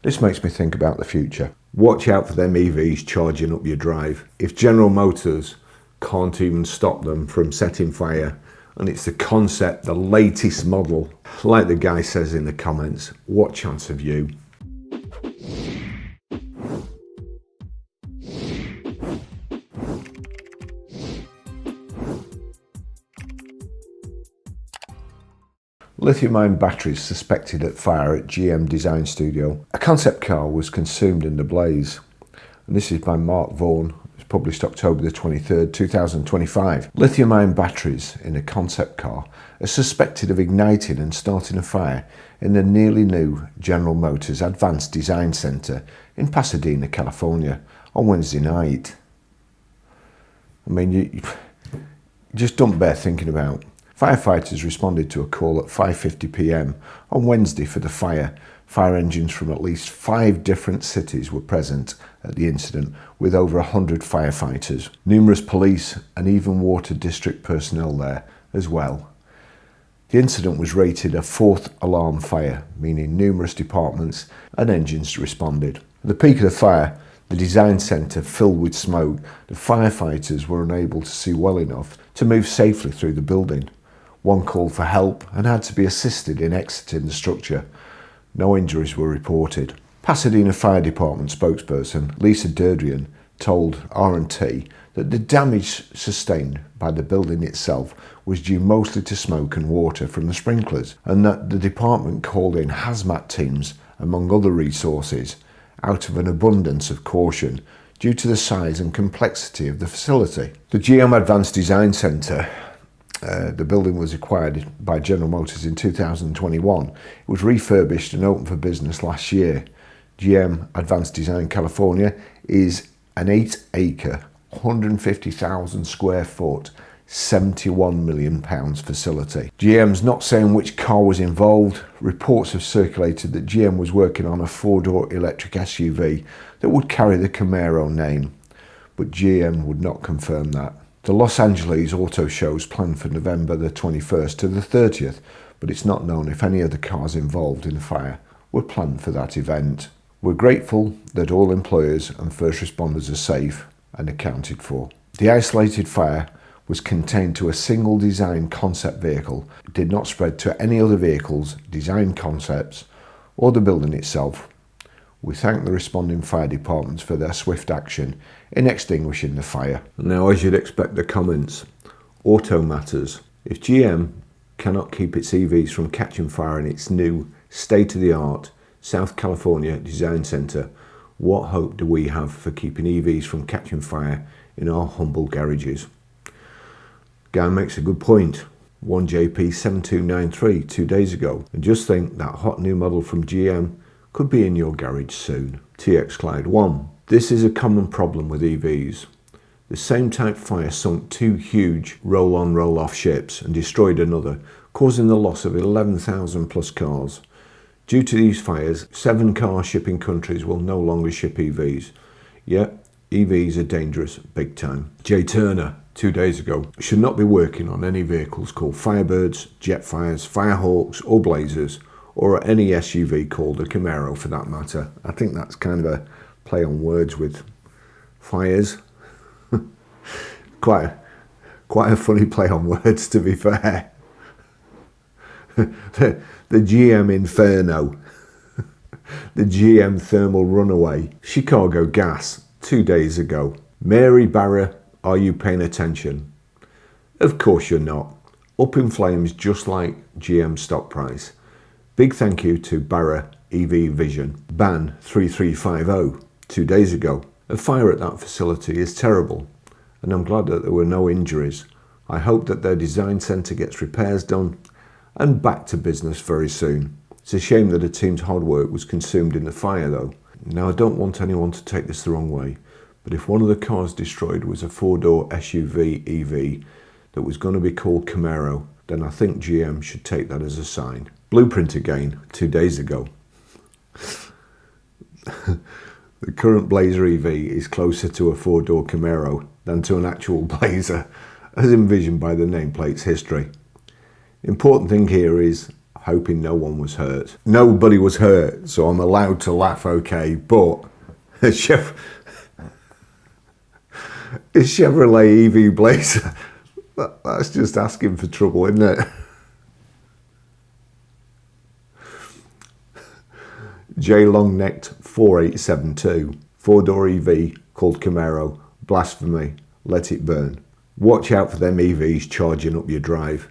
This makes me think about the future. Watch out for them EVs charging up your drive. If General Motors can't even stop them from setting fire, and it's the concept, the latest model, like the guy says in the comments, what chance have you? Lithium-ion batteries suspected at fire at GM design studio. A concept car was consumed in the blaze. And this is by Mark Vaughan. It's published October the 23rd, 2025. Lithium-ion batteries in a concept car are suspected of igniting and starting a fire in the nearly new General Motors Advanced Design Center in Pasadena, California on Wednesday night. I mean, you just don't bear thinking about. Firefighters responded to a call at 5:50 p.m. on Wednesday for the fire. Fire engines from at least 5 different cities were present at the incident, with over 100 firefighters, numerous police and even water district personnel there as well. The incident was rated a 4th alarm fire, meaning numerous departments and engines responded. At the peak of the fire, the design centre filled with smoke, the firefighters were unable to see well enough to move safely through the building. One called for help and had to be assisted in exiting the structure. No injuries were reported. Pasadena Fire Department spokesperson Lisa Derdrian told R&T that the damage sustained by the building itself was due mostly to smoke and water from the sprinklers, and that the department called in hazmat teams, among other resources, out of an abundance of caution due to the size and complexity of the facility. The GM Advanced Design Center, the building was acquired by General Motors in 2021. It was refurbished and opened for business last year. GM Advanced Design California is an 8-acre, 150,000 square foot, £71 million facility. GM's not saying which car was involved. Reports have circulated that GM was working on a 4-door electric SUV that would carry the Camaro name, but GM would not confirm that. The Los Angeles Auto Show is planned for November the 21st to the 30th, but it's not known if any of the cars involved in the fire were planned for that event. We're grateful that all employers and first responders are safe and accounted for. The isolated fire was contained to a single design concept vehicle. It did not spread to any other vehicles, design concepts, or the building itself. We thank the responding fire departments for their swift action in extinguishing the fire. Now, as you'd expect, the comments. Auto matters. If GM cannot keep its EVs from catching fire in its new state-of-the-art South California Design Center, what hope do we have for keeping EVs from catching fire in our humble garages? Guy makes a good point. 1JP7293 2 days ago. And just think, that hot new model from GM could be in your garage soon. TX Clyde 1. This is a common problem with EVs. The same type fire sunk 2 huge roll-on roll-off ships and destroyed another, causing the loss of 11,000 plus cars. Due to these fires, 7 car shipping countries will no longer ship EVs. Yet, EVs are dangerous big time. Jay Turner 2 days ago. Should not be working on any vehicles called Firebirds, Jetfires, Firehawks or Blazers, or any SUV called a Camaro for that matter. I think that's kind of a play on words with fires. quite a funny play on words, to be fair. the GM Inferno, the GM Thermal Runaway, Chicago Gas 2 days ago. Mary Barrie, are you paying attention? Of course you're not. Up in flames just like GM stock price. Big thank you to Barrie EV Vision, Ban 3350, 2 days ago. A fire at that facility is terrible, and I'm glad that there were no injuries. I hope that their design centre gets repairs done and back to business very soon. It's a shame that a team's hard work was consumed in the fire though. Now, I don't want anyone to take this the wrong way, but if one of the cars destroyed was a 4-door SUV EV that was going to be called Camaro, then I think GM should take that as a sign. Blueprint again, 2 days ago. The current Blazer EV is closer to a 4-door Camaro than to an actual Blazer, as envisioned by the nameplate's history. The important thing here is hoping no one was hurt. Nobody was hurt, so I'm allowed to laugh, okay, but a Chevrolet EV Blazer, that's just asking for trouble, isn't it? J Longnecked 4872, 4-door EV called Camaro, blasphemy, let it burn. Watch out for them EVs charging up your drive.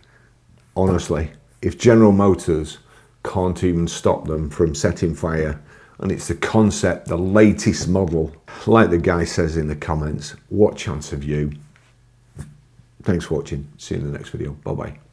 Honestly, if General Motors can't even stop them from setting fire, and it's the concept, the latest model, like the guy says in the comments, what chance have you? Thanks for watching. See you in the next video. Bye bye.